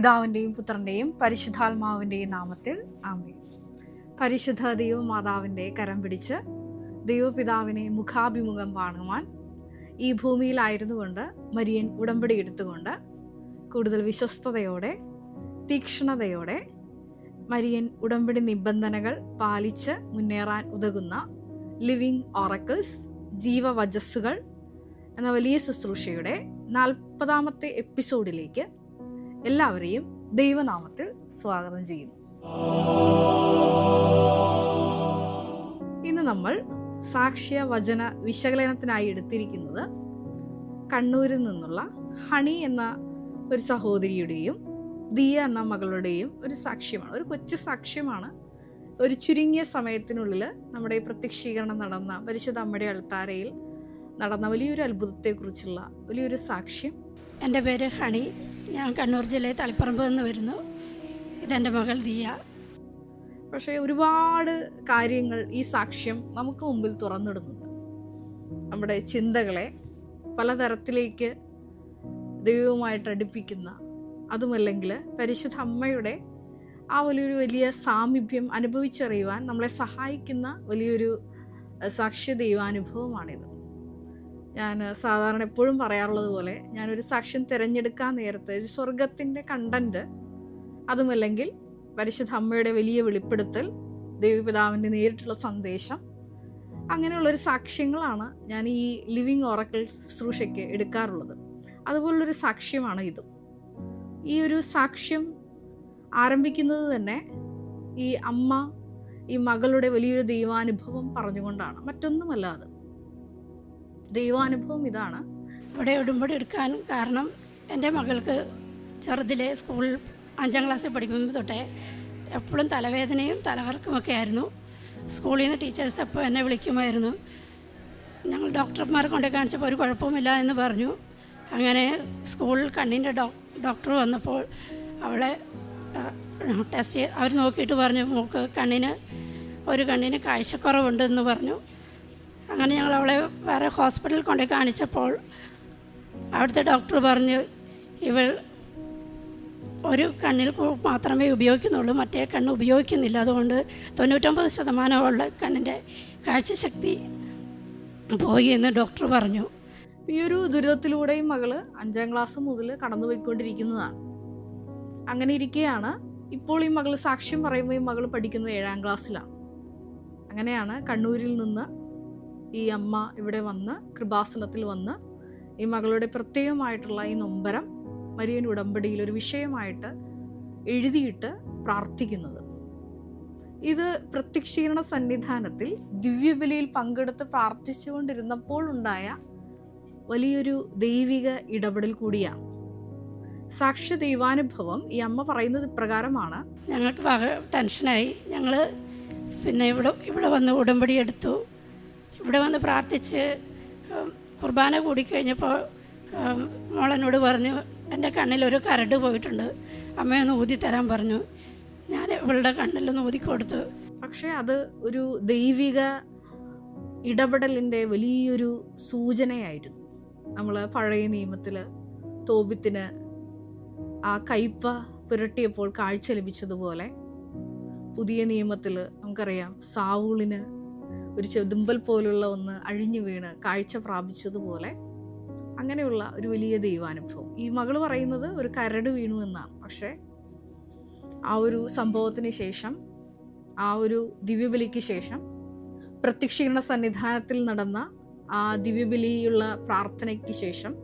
പിതാവിൻ്റെയും പുത്രൻ്റെയും പരിശുദ്ധാത്മാവിൻ്റെയും നാമത്തിൽ ആമേൻ. പരിശുദ്ധ ദൈവമാതാവിൻ്റെ കരം പിടിച്ച് ദൈവപിതാവിനെ മുഖാഭിമുഖം കാണുവാൻ ഈ ഭൂമിയിലായിരുന്നു കൊണ്ട് മരിയൻ ഉടമ്പടി എടുത്തുകൊണ്ട് കൂടുതൽ വിശ്വസ്തയോടെ തീക്ഷ്ണതയോടെ മരിയൻ ഉടമ്പടി നിബന്ധനകൾ പാലിച്ച് മുന്നേറാൻ ഉതകുന്ന ലിവിങ് ഓറക്കിൾസ് ജീവവചസ്സുകൾ എന്ന വലിയ ശുശ്രൂഷയുടെ 40ാമത്തെ എപ്പിസോഡിലേക്ക് എല്ലാവരെയും ദൈവനാമത്തിൽ സ്വാഗതം ചെയ്യുന്നു. ഇന്ന് നമ്മൾ സാക്ഷ്യ വചന വിശകലനത്തിനായി എടുത്തിരിക്കുന്നത് കണ്ണൂരിൽ നിന്നുള്ള ഹണി എന്ന ഒരു സഹോദരിയുടെയും ദിയ എന്ന മകളുടെയും ഒരു സാക്ഷ്യമാണ്. ഒരു കൊച്ചു സാക്ഷ്യമാണ്. ഒരു ചുരുങ്ങിയ സമയത്തിനുള്ളിൽ നമ്മുടെ പ്രത്യക്ഷീകരണം നടന്ന പരിശുദ്ധ അമ്മയുടെ അൾത്താരയിൽ നടന്ന വലിയൊരു അത്ഭുതത്തെക്കുറിച്ചുള്ള വലിയൊരു സാക്ഷ്യം. എൻ്റെ പേര് ഹണി. ഞാൻ കണ്ണൂർ ജില്ലയിൽ തളിപ്പറമ്പ് നിന്ന് വരുന്നു. ഇതെൻ്റെ മകൾ ദിയ. പക്ഷേ ഒരുപാട് കാര്യങ്ങൾ ഈ സാക്ഷ്യം നമുക്ക് മുമ്പിൽ തുറന്നിടുന്നുണ്ട്. നമ്മുടെ ചിന്തകളെ പലതരത്തിലേക്ക് ദൈവവുമായിട്ട് അടുപ്പിക്കുന്ന, അതുമല്ലെങ്കിൽ പരിശുദ്ധ അമ്മയുടെ ആ വലിയ സാമീപ്യം അനുഭവിച്ചറിയുവാൻ നമ്മളെ സഹായിക്കുന്ന വലിയൊരു സാക്ഷ്യ ദൈവാനുഭവമാണിത്. ഞാൻ സാധാരണ എപ്പോഴും പറയാറുള്ളത് പോലെ ഞാനൊരു സാക്ഷ്യം തിരഞ്ഞെടുക്കാൻ നേരത്തെ ഒരു സ്വർഗത്തിൻ്റെ കണ്ടന്റ്, അതുമല്ലെങ്കിൽ പരിശുദ്ധ അമ്മയുടെ വലിയ വെളിപ്പെടുത്തൽ, ദൈവപിതാവിൻ്റെ നേരിട്ടുള്ള സന്ദേശം, അങ്ങനെയുള്ളൊരു സാക്ഷ്യങ്ങളാണ് ഞാൻ ഈ ലിവിങ് ഓറക്കിൾ ശുശ്രൂഷയ്ക്ക് എടുക്കാറുള്ളത്. അതുപോലുള്ളൊരു സാക്ഷ്യമാണ് ഇതും. ഈ ഒരു സാക്ഷ്യം ആരംഭിക്കുന്നത് തന്നെ ഈ അമ്മ ഈ മകളുടെ വലിയൊരു ദൈവാനുഭവം പറഞ്ഞുകൊണ്ടാണ്, മറ്റൊന്നുമല്ലാതെ. ദൈവാനുഭവം ഇതാണ്. ഇവിടെ ഉടമ്പടി എടുക്കാൻ കാരണം എൻ്റെ മകൾക്ക് ചെറുതിലെ സ്കൂളിൽ 5ാം ക്ലാസ്സിൽ പഠിക്കുമ്പോൾ തൊട്ടേ എപ്പോഴും തലവേദനയും തലകറക്കമൊക്കെ ആയിരുന്നു. സ്കൂളിൽ നിന്ന് ടീച്ചേഴ്സ് എപ്പോൾ എന്നെ വിളിക്കുമായിരുന്നു. ഞങ്ങൾ ഡോക്ടർമാരെ കൊണ്ട് കാണിച്ചപ്പോൾ ഒരു കുഴപ്പമില്ല എന്ന് പറഞ്ഞു. അങ്ങനെ സ്കൂളിൽ കണ്ണിൻ്റെ ഡോക്ടർ വന്നപ്പോൾ അവളെ ടെസ്റ്റ് അവർ നോക്കിയിട്ട് പറഞ്ഞു, മോൾക്ക് ഒരു കണ്ണിന് കാഴ്ചക്കുറവുണ്ടെന്ന് പറഞ്ഞു. അങ്ങനെ ഞങ്ങൾ അവളെ വേറെ ഹോസ്പിറ്റലിൽ കൊണ്ട് കാണിച്ചപ്പോൾ അവിടുത്തെ ഡോക്ടർ പറഞ്ഞു, ഇവൾ ഒരു കണ്ണിൽ മാത്രമേ ഉപയോഗിക്കുന്നുള്ളൂ, മറ്റേ കണ്ണ് ഉപയോഗിക്കുന്നില്ല. അതുകൊണ്ട് 99% ഉള്ള കണ്ണിൻ്റെ കാഴ്ചശക്തി പോയി എന്ന് ഡോക്ടർ പറഞ്ഞു. ഈ ഒരു ദുരിതത്തിലൂടെയും മകള് 5ാം ക്ലാസ് മുതൽ കടന്നുപോയിക്കൊണ്ടിരിക്കുന്നതാണ്. അങ്ങനെ ഇരിക്കെയാണ് ഇപ്പോൾ ഈ മകൾ സാക്ഷ്യം പറയുമ്പോൾ ഈ മകൾ പഠിക്കുന്നത് 7ാം ക്ലാസ്സിലാണ്. അങ്ങനെയാണ് കണ്ണൂരിൽ നിന്ന് ഈ അമ്മ ഇവിടെ വന്ന് കൃപാസനത്തിൽ വന്ന് ഈ മകളുടെ പ്രത്യേകമായിട്ടുള്ള ഈ നൊമ്പരം മരിയൻ ഉടമ്പടിയിൽ ഒരു വിഷയമായിട്ട് എഴുതിയിട്ട് പ്രാർത്ഥിക്കുന്നത്. ഇത് പ്രത്യക്ഷീകരണ സന്നിധാനത്തിൽ ദിവ്യബലിയിൽ പങ്കെടുത്ത് പ്രാർത്ഥിച്ചുകൊണ്ടിരുന്നപ്പോൾ ഉണ്ടായ വലിയൊരു ദൈവിക ഇടപെടൽ കൂടിയാണ്. സാക്ഷ്യ ദൈവാനുഭവം ഈ അമ്മ പറയുന്നത് ഇപ്രകാരമാണ്. ഞങ്ങൾക്ക് ടെൻഷനായി. ഞങ്ങൾ പിന്നെ ഇവിടെ വന്ന് ഉടമ്പടി എടുത്തു. ഇവിടെ വന്ന് പ്രാർത്ഥിച്ച് കുർബാന കൂടിക്കഴിഞ്ഞപ്പോൾ മോളെന്നോട് പറഞ്ഞു, എൻ്റെ കണ്ണിലൊരു കരട് പോയിട്ടുണ്ട്, അമ്മയൊന്ന് ഊതിത്തരാൻ പറഞ്ഞു. ഞാൻ ഇവളുടെ കണ്ണിലൊന്ന് ഊതിക്കൊടുത്തു. പക്ഷേ അത് ഒരു ദൈവിക ഇടപെടലിൻ്റെ വലിയൊരു സൂചനയായിരുന്നു. നമ്മൾ പഴയ നിയമത്തിൽ തോബിത്തിന് ആ കയ്പ പുരട്ടിയപ്പോൾ കാഴ്ച ലഭിച്ചതുപോലെ പുതിയ നിയമത്തിൽ നമുക്കറിയാം സാവൂളിന് ഒരു ചെതുമ്പൽ പോലുള്ള ഒന്ന് അഴിഞ്ഞു വീണ് കാഴ്ച പ്രാപിച്ചതുപോലെ അങ്ങനെയുള്ള ഒരു വലിയ ദൈവാനുഭവം. ഈ മകൾ പറയുന്നത് ഒരു കരട് വീണു എന്നാണ്. പക്ഷേ ആ ഒരു സംഭവത്തിന് ശേഷം, ആ ഒരു ദിവ്യബലിക്ക് ശേഷം, പ്രത്യക്ഷീകരണ സന്നിധാനത്തിൽ നടന്ന ആ ദിവ്യബലിയുള്ള പ്രാർത്ഥനയ്ക്ക് ശേഷം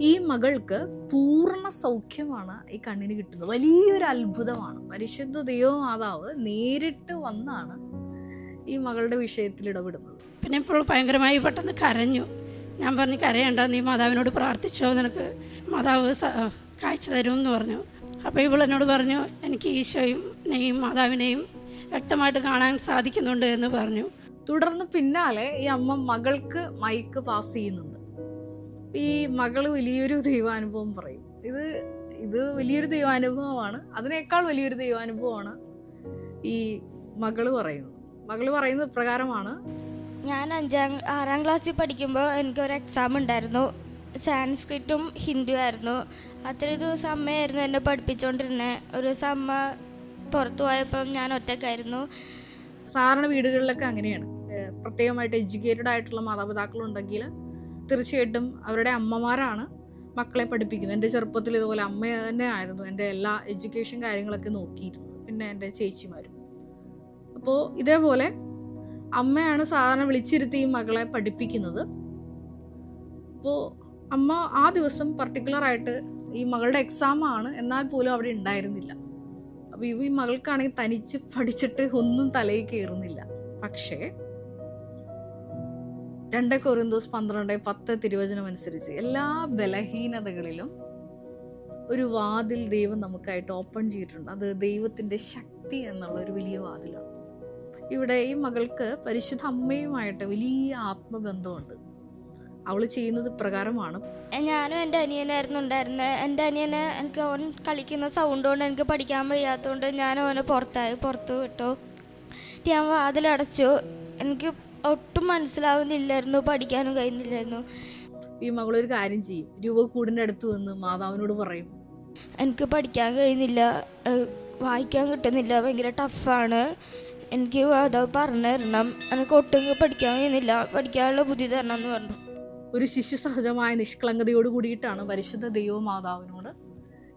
ഈ മകൾക്ക് പൂർണ്ണ സൗഖ്യമാണ് ഈ കണ്ണിന് കിട്ടുന്നത്. വലിയൊരു അത്ഭുതമാണ്. പരിശുദ്ധ ദൈവമാതാവ് നേരിട്ട് വന്നാണ് ഈ മകളുടെ വിഷയത്തിൽ ഇടപെടുന്നത്. പിന്നെ ഇപ്പോൾ ഭയങ്കരമായി പെട്ടെന്ന് കരഞ്ഞു. ഞാൻ പറഞ്ഞു, കരയണ്ട, നീ മാതാവിനോട് പ്രാർത്ഥിച്ചോ, നിനക്ക് മാതാവ് കാഴ്ച തരുമെന്ന് പറഞ്ഞു. അപ്പോൾ ഇവളെന്നോട് പറഞ്ഞു, എനിക്ക് ഈശോയും മാതാവിനെയും വ്യക്തമായിട്ട് കാണാൻ സാധിക്കുന്നുണ്ട് എന്ന് പറഞ്ഞു. തുടർന്ന് പിന്നാലെ ഈ അമ്മ മകൾക്ക് മൈക്ക് പാസ് ചെയ്യുന്നുണ്ട്. ഈ മകള് വലിയൊരു ദൈവാനുഭവം പറയും. ഇത് വലിയൊരു ദൈവാനുഭവമാണ്. അതിനേക്കാൾ വലിയൊരു ദൈവാനുഭവമാണ് ഈ മകള് പറയുന്നത് ഇപ്രകാരമാണ്. ഞാൻ 6ാം ക്ലാസ്സിൽ പഠിക്കുമ്പോൾ എനിക്കൊരു എക്സാം ഉണ്ടായിരുന്നു. സാൻസ്ക്രിറ്റും ഹിന്ദു ആയിരുന്നു. അത്രയും ദിവസം അമ്മയായിരുന്നു എന്നെ പഠിപ്പിച്ചുകൊണ്ടിരുന്നത്. ഒരു ദിവസം അമ്മ പുറത്തു പോയപ്പം ഞാൻ ഒറ്റയ്ക്കായിരുന്നു. സാധാരണ വീടുകളിലൊക്കെ അങ്ങനെയാണ്. പ്രത്യേകമായിട്ട് എഡ്യൂക്കേറ്റഡ് ആയിട്ടുള്ള മാതാപിതാക്കളുണ്ടെങ്കിൽ തീർച്ചയായിട്ടും അവരുടെ അമ്മമാരാണ് മക്കളെ പഠിപ്പിക്കുന്നത്. എൻ്റെ ചെറുപ്പത്തിൽ ഇതുപോലെ അമ്മ തന്നെ ആയിരുന്നു എൻ്റെ എല്ലാ എഡ്യൂക്കേഷൻ കാര്യങ്ങളൊക്കെ നോക്കിയിരുന്നത്, പിന്നെ എൻ്റെ ചേച്ചിമാരും. അപ്പോൾ ഇതേപോലെ അമ്മയാണ് സാധാരണ വിളിച്ചിരുത്തി ഈ മകളെ പഠിപ്പിക്കുന്നത്. അപ്പോൾ അമ്മ ആ ദിവസം പർട്ടിക്കുലറായിട്ട് ഈ മകളുടെ എക്സാമാണ്, എന്നാൽ പോലും അവിടെ ഉണ്ടായിരുന്നില്ല. അപ്പോൾ ഈ മകൾക്കാണെങ്കിൽ തനിച്ച് പഠിച്ചിട്ട് ഒന്നും തലയിൽ കയറുന്നില്ല. പക്ഷേ 2 കൊരിന്തോസ് 12:10 തിരുവചനം അനുസരിച്ച് എല്ലാ ബലഹീനതകളിലും ഒരു വാതിൽ ദൈവം നമുക്കായിട്ട് ഓപ്പൺ ചെയ്തിട്ടുണ്ട്. അത് ദൈവത്തിൻ്റെ ശക്തി എന്നുള്ള ഒരു വലിയ വാതിലാണ്. ഇവിടെ ഈ മകൾക്ക് പരിശുദ്ധ അമ്മയുമായിട്ട് വലിയ ആത്മബന്ധമുണ്ട്. അവൾ ചെയ്യുന്നത് പ്രകാരമാണ്. ഞാനും എൻ്റെ അനിയനായിരുന്നു ഉണ്ടായിരുന്നത്. എൻ്റെ അനിയനെ അവൻ കളിക്കുന്ന സൗണ്ട് കൊണ്ട് എനിക്ക് പഠിക്കാൻ വയ്യാത്തതുകൊണ്ട് ഞാൻ അവനെ പുറത്തു വിട്ടു. ഞാൻ വാതിലടച്ചു. എനിക്ക് ഒട്ടും മനസ്സിലാവുന്നില്ലായിരുന്നു, പഠിക്കാനും കഴിയുന്നില്ലായിരുന്നു. ഈ മകളൊരു കാര്യം ചെയ്യും, രൂപക്കൂടിൻ്റെ അടുത്ത് വന്ന് മാതാവിനോട് പറയും, എനിക്ക് പഠിക്കാൻ കഴിയുന്നില്ല, വായിക്കാൻ കിട്ടുന്നില്ല, ഭയങ്കര ടഫാണ്, എനിക്ക് മാതാവ് പറഞ്ഞു തരണം, എനിക്ക് ഒട്ടും പഠിക്കാൻ കഴിയുന്നില്ല, പഠിക്കാനുള്ള ബുദ്ധി തരണം എന്ന് പറഞ്ഞു. ഒരു ശിശു സഹജമായ നിഷ്കളങ്കതയോട് കൂടിയിട്ടാണ് പരിശുദ്ധ ദൈവമാതാവിനോട്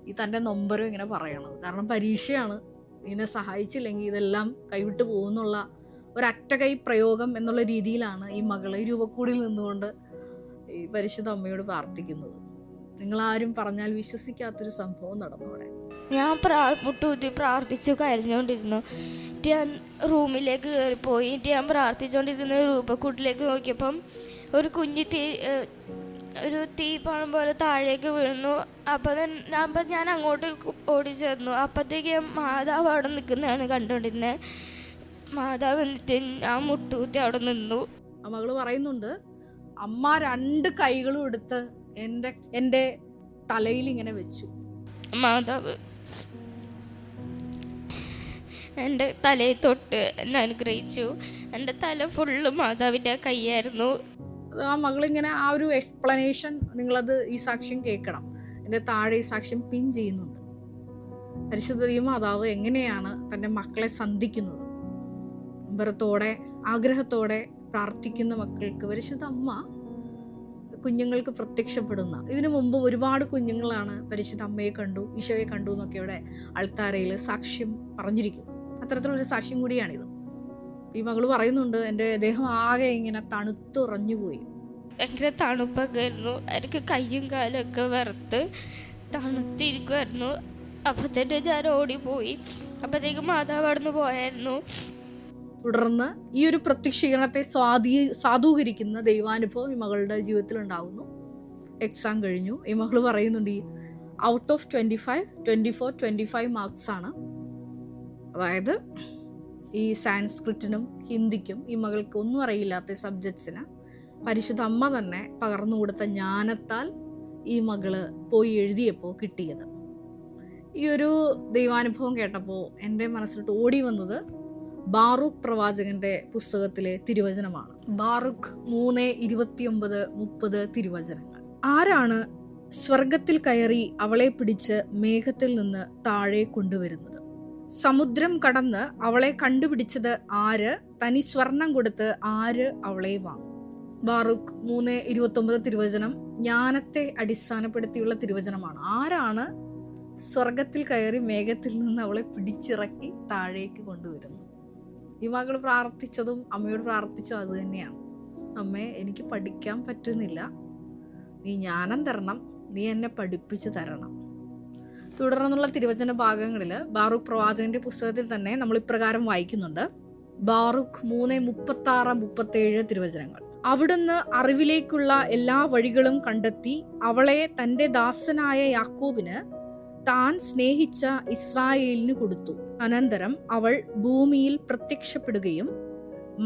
ഈ തൻ്റെ നൊമ്പരം ഇങ്ങനെ പറയണത്. കാരണം പരീക്ഷയാണ്, ഇതിനെ സഹായിച്ചില്ലെങ്കിൽ ഇതെല്ലാം കൈവിട്ട് പോകുന്നുള്ള ഒരറ്റകൈ പ്രയോഗം എന്നുള്ള രീതിയിലാണ് ഈ മകളെ രൂപക്കൂടിൽ നിന്നുകൊണ്ട് ഈ പരിശുദ്ധ അമ്മയോട് പ്രാർത്ഥിക്കുന്നത്. നിങ്ങളാരും പറഞ്ഞാൽ വിശ്വസിക്കാത്തൊരു സംഭവം നടന്നു അവിടെ. ഞാൻ മുട്ടുകുത്തി പ്രാർത്ഥിച്ചു കരഞ്ഞുകൊണ്ടിരുന്നു. ഞാൻ റൂമിലേക്ക് കയറിപ്പോയി. ഞാൻ പ്രാർത്ഥിച്ചുകൊണ്ടിരിക്കുന്ന രൂപക്കൂട്ടിലേക്ക് നോക്കിയപ്പം ഒരു കുഞ്ഞു ഒരു തീപ്പാളം പോലെ താഴേക്ക് വീഴുന്നു. അപ്പം ഞാൻ അങ്ങോട്ട് ഓടിച്ചേർന്നു. അപ്പോഴത്തേക്ക് മാതാവ് അവിടെ നിൽക്കുന്നതാണ് കണ്ടുകൊണ്ടിരുന്നത്. മാതാവ് എന്നിട്ട് ഞാൻ മുട്ടുകുത്തി അവിടെ നിന്നു. ആ മകള് പറയുന്നുണ്ട്, അമ്മ 2 കൈകളും എടുത്ത് എൻ്റെ തലയിൽ ഇങ്ങനെ വെച്ചു. മാതാവ് എൻ്റെ തലയിൽ തൊട്ട് എന്നെ അനുഗ്രഹിച്ചു. എൻ്റെ തല ഫുള്ള് മാതാവിൻ്റെ കൈയായിരുന്നു. ആ മകളിങ്ങനെ ആ ഒരു എക്സ്പ്ലനേഷൻ, നിങ്ങളത് ഈ സാക്ഷ്യം കേൾക്കണം. എൻ്റെ താഴെ ഈ സാക്ഷ്യം പിൻ ചെയ്യുന്നുണ്ട്. പരിശുദ്ധ മാതാവ് എങ്ങനെയാണ് തൻ്റെ മക്കളെ സന്ധിക്കുന്നത്. അമ്പരത്തോടെ ആഗ്രഹത്തോടെ പ്രാർത്ഥിക്കുന്ന മക്കൾക്ക് പരിശുദ്ധ അമ്മ കുഞ്ഞുങ്ങൾക്ക് പ്രത്യക്ഷപ്പെടുന്ന. ഇതിനു മുമ്പ് ഒരുപാട് കുഞ്ഞുങ്ങളാണ് പരിശുദ്ധ അമ്മയെ കണ്ടു, ഈശോയെ കണ്ടു എന്നൊക്കെ ഇവിടെ അൾത്താരയിൽ സാക്ഷ്യം പറഞ്ഞിരിക്കുന്നു. അത്തരത്തിലൊരു സാക്ഷ്യം കൂടിയാണിത്. ഈ മകള് പറയുന്നുണ്ട്, എൻ്റെ ദേഹം ആകെ ഇങ്ങനെ തണുത്തുറഞ്ഞുപോയി. ഭയങ്കര തണുപ്പൊക്കെ ആയിരുന്നു. എനിക്ക് കയ്യും കാലൊക്കെ വിറത്ത് തണുത്തിരിക്കുമായിരുന്നു. അപ്പത്തേക്ക് ഞാൻ ഓടിപ്പോയി. അപ്പത്തേക്ക് മാതാവ് അവിടുന്ന് പോയായിരുന്നു. തുടർന്ന് ഈ ഒരു പ്രത്യക്ഷീകരണത്തെ സാധൂകരിക്കുന്ന ദൈവാനുഭവം ഈ മകളുടെ ജീവിതത്തിൽ ഉണ്ടാകുന്നു. എക്സാം കഴിഞ്ഞു. ഈ മകൾ പറയുന്നുണ്ട്, ഈ ഔട്ട് ഓഫ് 24-25 മാർക്സ് ആണ്. അതായത് ഈ സാൻസ്ക്രിറ്റിനും ഹിന്ദിക്കും ഈ മകൾക്ക് ഒന്നും അറിയില്ലാത്ത സബ്ജക്ട്സിന് പരിശുദ്ധ അമ്മ തന്നെ പകർന്നു കൊടുത്ത ജ്ഞാനത്താൽ ഈ മകള് പോയി എഴുതിയപ്പോൾ കിട്ടിയത്. ഈ ഒരു ദൈവാനുഭവം കേട്ടപ്പോൾ എൻ്റെ മനസ്സിലോട്ട് ഓടി വന്നത് ബാറൂഖ് പ്രവാചകന്റെ പുസ്തകത്തിലെ തിരുവചനമാണ്. ബാറൂഖ് 3:29-30 തിരുവചനങ്ങൾ. ആരാണ് സ്വർഗത്തിൽ കയറി അവളെ പിടിച്ച് മേഘത്തിൽ നിന്ന് താഴെ കൊണ്ടുവരുന്നത്? സമുദ്രം കടന്ന് അവളെ കണ്ടുപിടിച്ചത് ആര്? തനി സ്വർണം കൊടുത്ത് ആര് അവളെ വാങ്ങും? ബാറൂഖ് 3:29 തിരുവചനം ജ്ഞാനത്തെ അടിസ്ഥാനപ്പെടുത്തിയുള്ള തിരുവചനമാണ്. ആരാണ് സ്വർഗത്തിൽ കയറി മേഘത്തിൽ നിന്ന് അവളെ പിടിച്ചിറക്കി താഴേക്ക് കൊണ്ടുവരുന്നത്? ഈ മകൾ പ്രാർത്ഥിച്ചതും അമ്മയോട് പ്രാർത്ഥിച്ചതും അത് തന്നെയാണ്. അമ്മേ, എനിക്ക് പഠിക്കാൻ പറ്റുന്നില്ല, നീ ജ്ഞാനം തരണം, നീ എന്നെ പഠിപ്പിച്ചു തരണം. തുടർന്നുള്ള തിരുവചന ഭാഗങ്ങളിൽ ബാറൂഖ് പ്രവാചകന്റെ പുസ്തകത്തിൽ തന്നെ നമ്മൾ ഇപ്രകാരം വായിക്കുന്നുണ്ട്. ബാറൂഖ് 3:36-37 തിരുവചനങ്ങൾ. അവിടുന്ന് അറിവിലേക്കുള്ള എല്ലാ വഴികളും കണ്ടെത്തി അവളെ തൻ്റെ ദാസനായ യാക്കോബിന് താൻ സ്നേഹിച്ച ഇസ്രായേലിന് കൊടുത്തു. അനന്തരം അവൾ ഭൂമിയിൽ പ്രത്യക്ഷപ്പെടുകയും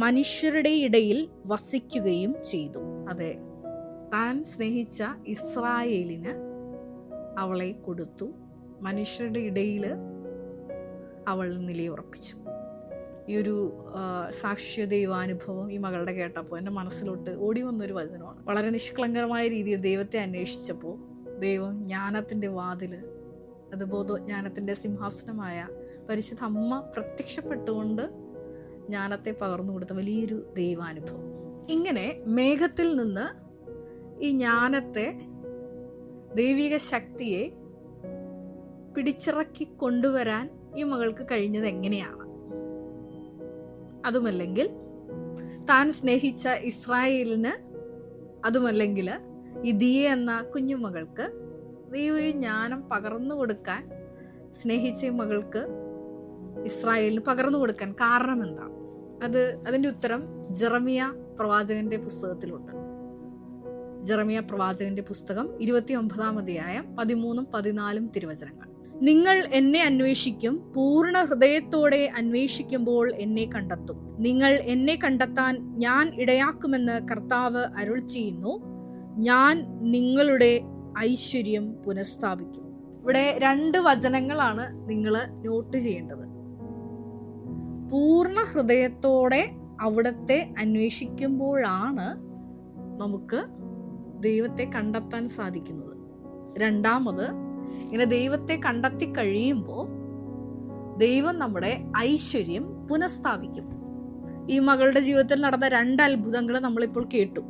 മനുഷ്യരുടെ ഇടയിൽ വസിക്കുകയും ചെയ്തു. അതെ, താൻ സ്നേഹിച്ച ഇസ്രായേലിന് അവളെ കൊടുത്തു, മനുഷ്യരുടെ ഇടയിൽ അവൾ നിലയുറപ്പിച്ചു. ഈ ഒരു സാക്ഷ്യ ദൈവാനുഭവം ഈ മകളുടെ കേട്ടപ്പോൾ എൻ്റെ മനസ്സിലോട്ട് ഓടി വന്നൊരു വചനമാണ്. വളരെ നിഷ്കളങ്കരമായ രീതിയിൽ ദൈവത്തെ അന്വേഷിച്ചപ്പോൾ ദൈവം ജ്ഞാനത്തിൻ്റെ വാതിൽ, അത് ബോധജ്ഞാനത്തിൻ്റെ സിംഹാസനമായ പരിശുദ്ധ അമ്മ പ്രത്യക്ഷപ്പെട്ടുകൊണ്ട് ജ്ഞാനത്തെ പകർന്നു കൊടുത്ത വലിയൊരു ദൈവാനുഭവം. ഇങ്ങനെ മേഘത്തിൽ നിന്ന് ഈ ജ്ഞാനത്തെ, ദൈവിക ശക്തിയെ പിടിച്ചിറക്കി കൊണ്ടുവരാൻ ഈ മകൾക്ക് കഴിഞ്ഞത് എങ്ങനെയാണ്? അതുമല്ലെങ്കിൽ താൻ സ്നേഹിച്ച ഇസ്രായേലിന്, അതുമല്ലെങ്കിൽ ഈ ദിയ എന്ന കുഞ്ഞുമകൾക്ക് ദൈവീക ജ്ഞാനം പകർന്നു കൊടുക്കാൻ, സ്നേഹിച്ച ഈ മകൾക്ക് ഇസ്രായേലിന് പകർന്നു കൊടുക്കാൻ കാരണം എന്താണ്? അതിൻ്റെ ഉത്തരം ജെറമിയ പ്രവാചകന്റെ പുസ്തകത്തിലുണ്ട്. ജെറമിയ പ്രവാചകന്റെ പുസ്തകം 29-ാം അധ്യായം 13-14 തിരുവചനങ്ങൾ. നിങ്ങൾ എന്നെ അന്വേഷിക്കും, പൂർണ്ണ ഹൃദയത്തോടെ അന്വേഷിക്കുമ്പോൾ എന്നെ കണ്ടെത്തും. നിങ്ങൾ എന്നെ കണ്ടെത്താൻ ഞാൻ ഇടയാക്കുമെന്ന് കർത്താവ് അരുൾ ചെയ്യുന്നു. ഞാൻ നിങ്ങളുടെ ഐശ്വര്യം പുനഃസ്ഥാപിക്കും. ഇവിടെ 2 വചനങ്ങളാണ് നിങ്ങൾ നോട്ട് ചെയ്യേണ്ടത്. പൂർണ്ണ ഹൃദയത്തോടെ അവിടത്തെ അന്വേഷിക്കുമ്പോഴാണ് നമുക്ക് ദൈവത്തെ കണ്ടെത്താൻ സാധിക്കുന്നത്. രണ്ടാമത്, ഇങ്ങനെ ദൈവത്തെ കണ്ടെത്തി കഴിയുമ്പോൾ ദൈവം നമ്മുടെ ഐശ്വര്യം പുനഃസ്ഥാപിക്കും. ഈ മകളുടെ ജീവിതത്തിൽ നടന്ന 2 അത്ഭുതങ്ങൾ നമ്മളിപ്പോൾ കേട്ടു.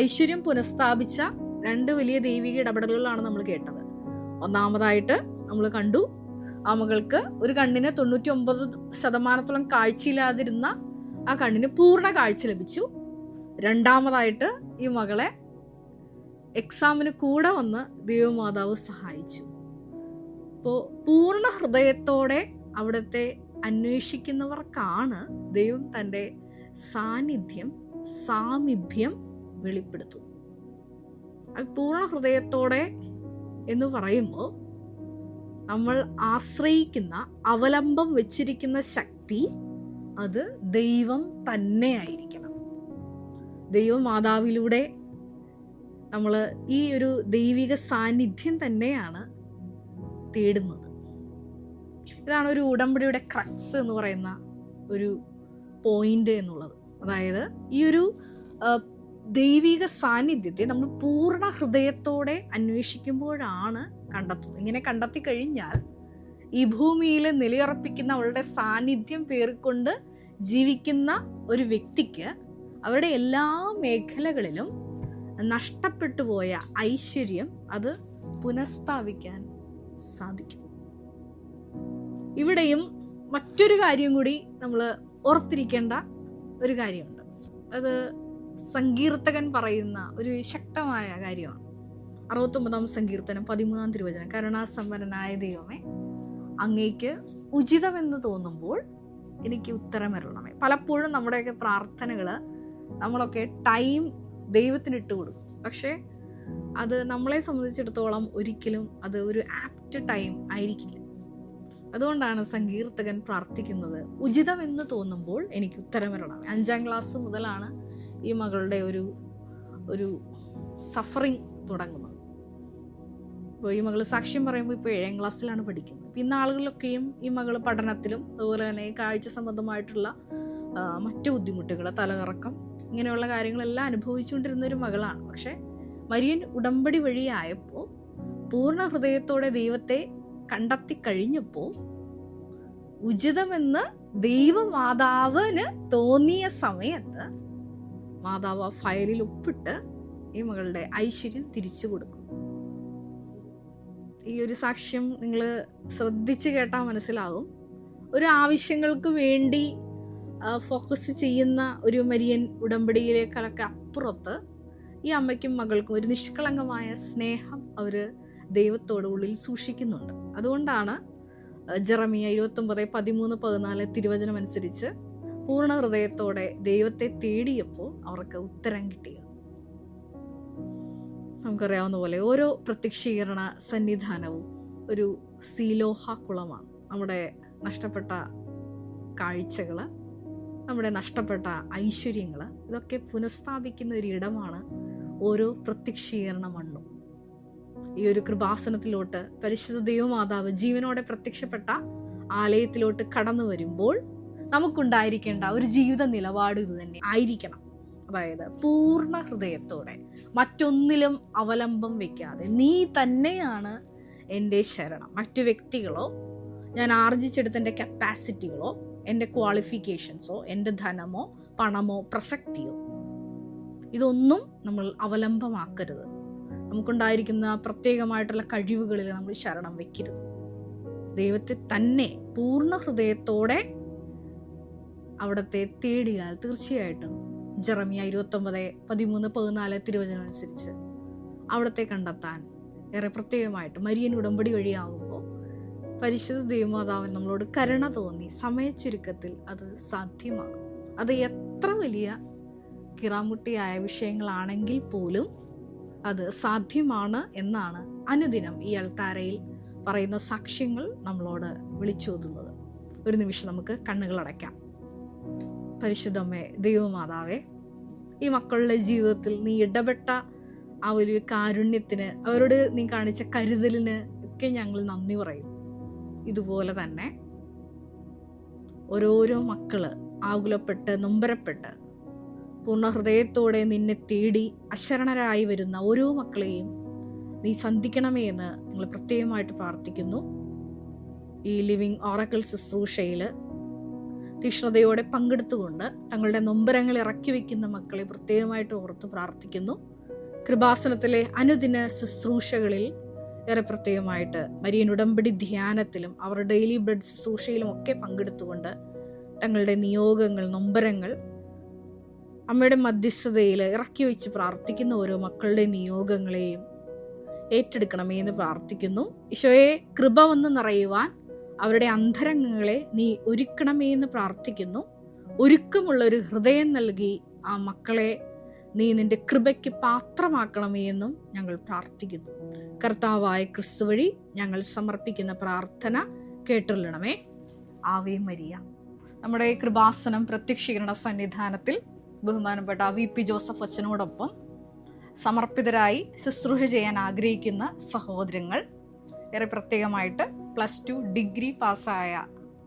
ഐശ്വര്യം പുനഃസ്ഥാപിച്ച 2 വലിയ ദൈവിക ഇടപെടലുകളാണ് നമ്മൾ കേട്ടത്. ഒന്നാമതായിട്ട് നമ്മൾ കണ്ടു, ആ മകൾക്ക് ഒരു കണ്ണിന് 99% കാഴ്ചയില്ലാതിരുന്ന ആ കണ്ണിന് പൂർണ്ണ കാഴ്ച ലഭിച്ചു. രണ്ടാമതായിട്ട് ഈ മകളെ എക്സാമിന് കൂടെ വന്ന് ദൈവമാതാവ് സഹായിച്ചു. അപ്പോൾ പൂർണ്ണ ഹൃദയത്തോടെ അവിടുത്തെ അന്വേഷിക്കുന്നവർക്കാണ് ദൈവം തൻ്റെ സാന്നിധ്യം, സാമീപ്യം വെളിപ്പെടുത്തുന്നത്. പൂർണ്ണ ഹൃദയത്തോടെ എന്ന് പറയുമ്പോൾ നമ്മൾ ആശ്രയിക്കുന്ന, അവലംബം വെച്ചിരിക്കുന്ന ശക്തി അത് ദൈവം തന്നെ ആയിരിക്കണം. ദൈവമാതാവിലൂടെ നമ്മൾ ഈ ഒരു ദൈവിക സാന്നിധ്യം തന്നെയാണ് തേടുന്നത്. ഇതാണ് ഒരു ഉടമ്പടിയുടെ ക്രക്സ് എന്ന് പറയുന്ന ഒരു പോയിന്റ് എന്നുള്ളത്. അതായത് ഈ ഒരു ദൈവിക സാന്നിധ്യത്തെ നമ്മൾ പൂർണ്ണ ഹൃദയത്തോടെ അന്വേഷിക്കുമ്പോഴാണ് കണ്ടെത്തുന്നത്. ഇങ്ങനെ കണ്ടെത്തി കഴിഞ്ഞാൽ ഈ ഭൂമിയിൽ നിലയുറപ്പിക്കുന്ന അവളുടെ സാന്നിധ്യം പേറിക്കൊണ്ട് ജീവിക്കുന്ന ഒരു വ്യക്തിക്ക് അവരുടെ എല്ലാ മേഖലകളിലും നഷ്ടപ്പെട്ടു പോയ ഐശ്വര്യം അത് പുനഃസ്ഥാപിക്കാൻ സാധിക്കും. ഇവിടെയും മറ്റൊരു കാര്യം കൂടി നമ്മൾ ഓർത്തിരിക്കേണ്ട ഒരു കാര്യമുണ്ട്. അത് സങ്കീർത്തകൻ പറയുന്ന ഒരു ശക്തമായ കാര്യമാണ്. 69-ാം സങ്കീർത്തനം 13-ാം തിരുവചനം. കരുണാസമ്പന്നനായ ദൈവമേ, അങ്ങേക്ക് ഉചിതമെന്ന് തോന്നുമ്പോൾ എനിക്ക് ഉത്തരമരുളണമേ. പലപ്പോഴും നമ്മുടെയൊക്കെ പ്രാർത്ഥനകൾ നമ്മളൊക്കെ ടൈം ദൈവത്തിന് ഇട്ട് കൊടുക്കും. പക്ഷേ അത് നമ്മളെ സംബന്ധിച്ചിടത്തോളം ഒരിക്കലും അത് ഒരു ആപ്റ്റ് ടൈം ആയിരിക്കില്ല. അതുകൊണ്ടാണ് സങ്കീർത്തകൻ പ്രാർത്ഥിക്കുന്നത്, ഉചിതമെന്ന് തോന്നുമ്പോൾ എനിക്ക് ഉത്തരമരുളണമേ. 5-ാം ക്ലാസ് മുതലാണ് ഈ മകളുടെ ഒരു സഫറിങ് തുടങ്ങുന്നത്. അപ്പോൾ ഈ മകൾ സാക്ഷ്യം പറയുമ്പോൾ ഇപ്പോൾ 7-ാം ക്ലാസ്സിലാണ് പഠിക്കുന്നത്. ഇന്ന് ആളുകളൊക്കെയും ഈ മകൾ പഠനത്തിലും അതുപോലെ തന്നെ കാഴ്ച സംബന്ധമായിട്ടുള്ള മറ്റു ബുദ്ധിമുട്ടുകൾ, തലകറക്കം, ഇങ്ങനെയുള്ള കാര്യങ്ങളെല്ലാം അനുഭവിച്ചുകൊണ്ടിരുന്ന ഒരു മകളാണ്. പക്ഷെ മരിയൻ ഉടമ്പടി വഴിയായപ്പോൾ പൂർണ്ണ ഹൃദയത്തോടെ ദൈവത്തെ കണ്ടെത്തി കഴിഞ്ഞപ്പോൾ ഉചിതമെന്ന് ദൈവമാതാവിന് തോന്നിയ സമയത്ത് മാതാവ് ആ ഫയലിൽ ഒപ്പിട്ട് ഈ മകളുടെ ഐശ്വര്യം തിരിച്ചു കൊടുക്കും. ഈ ഒരു സാക്ഷ്യം നിങ്ങൾ ശ്രദ്ധിച്ച് കേട്ടാൽ മനസ്സിലാകും. ഒരു ആവശ്യങ്ങൾക്ക് വേണ്ടി ഫോക്കസ് ചെയ്യുന്ന ഒരു മരിയൻ ഉടമ്പടിയിലേക്കൊക്കെ അപ്പുറത്ത് ഈ അമ്മയ്ക്കും മകൾക്കും ഒരു നിഷ്കളങ്കമായ സ്നേഹം അവർ ദൈവത്തോട് ഉള്ളിൽ സൂക്ഷിക്കുന്നുണ്ട്. അതുകൊണ്ടാണ് ജെറമിയ 29:13-14 തിരുവചനം അനുസരിച്ച് പൂർണ്ണ ഹൃദയത്തോടെ ദൈവത്തെ തേടിയപ്പോൾ അവർക്ക് ഉത്തരം കിട്ടിയത്. നമുക്കറിയാവുന്ന പോലെ ഓരോ പ്രത്യക്ഷീകരണ സന്നിധാനവും ഒരു സീലോഹ കുളമാണ്. നമ്മുടെ നഷ്ടപ്പെട്ട കാഴ്ചകൾ, നമ്മുടെ നഷ്ടപ്പെട്ട ഐശ്വര്യങ്ങൾ, ഇതൊക്കെ പുനഃസ്ഥാപിക്കുന്ന ഒരു ഇടമാണ് ഓരോ പ്രത്യക്ഷീകരണ മണ്ണും. ഈ ഒരു കൃപാസനത്തിലോട്ട് പരിശുദ്ധ ദൈവമാതാവ് ജീവനോടെ പ്രത്യക്ഷപ്പെട്ട ആലയത്തിലോട്ട് കടന്നു വരുമ്പോൾ നമുക്കുണ്ടായിരിക്കേണ്ട ഒരു ജീവിത നിലപാട് ഇത് തന്നെ ആയിരിക്കണം. അതായത് പൂർണ്ണ ഹൃദയത്തോടെ, മറ്റൊന്നിലും അവലംബം വെക്കാതെ, നീ തന്നെയാണ് എൻ്റെ ശരണം. മറ്റു വ്യക്തികളോ, ഞാൻ ആർജിച്ചെടുത്ത എൻ്റെ കപ്പാസിറ്റികളോ, എൻ്റെ ക്വാളിഫിക്കേഷൻസോ, എൻ്റെ ധനമോ പണമോ പ്രസക്തിയോ, ഇതൊന്നും നമ്മൾ അവലംബമാക്കരുത്. നമുക്കുണ്ടായിരിക്കുന്ന പ്രത്യേകമായിട്ടുള്ള കഴിവുകളിൽ നമ്മൾ ശരണം വെക്കരുത്. ദൈവത്തെ തന്നെ പൂർണ്ണ ഹൃദയത്തോടെ അവിടത്തെ തേടിയാൽ തീർച്ചയായിട്ടും ജെറമ്യ 29:13-14 തിരുവചനം അനുസരിച്ച് അവിടത്തെ കണ്ടെത്താൻ ഏറെ പ്രത്യേകമായിട്ട് മരിയൻ ഉടമ്പടി വഴിയാകുമ്പോൾ പരിശുദ്ധ ദൈവമാതാവൻ നമ്മളോട് കരുണ തോന്നി സമയച്ചുരുക്കത്തിൽ അത് സാധ്യമാകും. അത് എത്ര വലിയ കിറാമുട്ടിയായ വിഷയങ്ങളാണെങ്കിൽ പോലും അത് സാധ്യമാണ് എന്നാണ് അനുദിനം ഈ അൾത്താരയിൽ പറയുന്ന സാക്ഷ്യങ്ങൾ നമ്മളോട് വിളിച്ചോതുന്നത്. ഒരു നിമിഷം നമുക്ക് കണ്ണുകളടയ്ക്കാം. പരിശുദ്ധമ്മേ, ദൈവമാതാവേ, ഈ മക്കളുടെ ജീവിതത്തിൽ നീ ഇടപെട്ട ആ ഒരു കാരുണ്യത്തിന്, അവരോട് നീ കാണിച്ച കരുതലിന് ഒക്കെ ഞങ്ങൾ നന്ദി പറയും. ഇതുപോലെ തന്നെ ഓരോരോ മക്കള് ആകുലപ്പെട്ട് നൊമ്പരപ്പെട്ട് പൂർണ്ണ ഹൃദയത്തോടെ നിന്നെ തേടി അശരണരായി വരുന്ന ഓരോ മക്കളെയും നീ സന്ധിക്കണമേ എന്ന് ഞങ്ങൾ പ്രത്യേകമായിട്ട് പ്രാർത്ഥിക്കുന്നു. ഈ ലിവിങ് ഓറക്കിൾ ശുശ്രൂഷയിൽ തീക്ഷ്ണതയോടെ പങ്കെടുത്തുകൊണ്ട് തങ്ങളുടെ നൊമ്പരങ്ങൾ ഇറക്കി വയ്ക്കുന്ന മക്കളെ പ്രത്യേകമായിട്ട് ഓർത്ത് പ്രാർത്ഥിക്കുന്നു. കൃപാസനത്തിലെ അനുദിന ശുശ്രൂഷകളിൽ ഏറെ പ്രത്യേകമായിട്ട് മരിയൻ ഉടമ്പടി ധ്യാനത്തിലും അവർ ഡെയിലി ബ്രെഡ് ശുശ്രൂഷയിലും ഒക്കെ പങ്കെടുത്തുകൊണ്ട് തങ്ങളുടെ നിയോഗങ്ങൾ, നൊമ്പരങ്ങൾ അമ്മയുടെ മധ്യസ്ഥതയിൽ ഇറക്കി വെച്ച് പ്രാർത്ഥിക്കുന്ന ഓരോ മക്കളുടെ നിയോഗങ്ങളെയും ഏറ്റെടുക്കണമേ എന്ന് പ്രാർത്ഥിക്കുന്നു. ഈശോയെ, കൃപ വന്ന് നിറയുവാൻ അവരുടെ അന്തരംഗങ്ങളെ നീ ഒരുക്കണമേ എന്ന് പ്രാർത്ഥിക്കുന്നു. ഒരുക്കമുള്ള ഒരു ഹൃദയം നൽകി ആ മക്കളെ നീ നിന്റെ കൃപയ്ക്ക് പാത്രമാക്കണമേ എന്നും ഞങ്ങൾ പ്രാർത്ഥിക്കുന്നു. കർത്താവായ ക്രിസ്തു വഴി ഞങ്ങൾ സമർപ്പിക്കുന്ന പ്രാർത്ഥന കേട്ടുകൊള്ളണമേ. Ave Maria. നമ്മുടെ കൃപാസനം പ്രത്യക്ഷീകരണ സന്നിധാനത്തിൽ ബഹുമാനപ്പെട്ട VP ജോസഫ് അച്ഛനോടൊപ്പം സമർപ്പിതരായി ശുശ്രൂഷ ചെയ്യാൻ ആഗ്രഹിക്കുന്ന സഹോദരങ്ങൾ, ഏറെ പ്രത്യേകമായിട്ട് +2 ഡിഗ്രി പാസ്സായ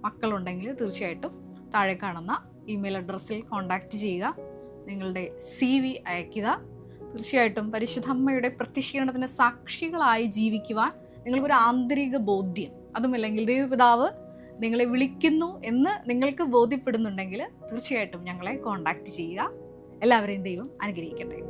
മക്കളുണ്ടെങ്കിൽ തീർച്ചയായിട്ടും താഴെ കാണുന്ന ഇമെയിൽ അഡ്രസ്സിൽ കോൺടാക്റ്റ് ചെയ്യുക. നിങ്ങളുടെ CV അയയ്ക്കുക. തീർച്ചയായിട്ടും പരിശുദ്ധ അമ്മയുടെ പ്രത്യക്ഷീകരണത്തിന് സാക്ഷികളായി ജീവിക്കുവാൻ നിങ്ങൾക്കൊരു ആന്തരിക ബോധ്യം, അതുമല്ലെങ്കിൽ ദൈവപിതാവ് നിങ്ങളെ വിളിക്കുന്നു എന്ന് നിങ്ങൾക്ക് ബോധ്യപ്പെടുന്നുണ്ടെങ്കിൽ തീർച്ചയായിട്ടും ഞങ്ങളെ കോൺടാക്റ്റ് ചെയ്യുക. എല്ലാവരെയും ദൈവം അനുഗ്രഹിക്കട്ടെ.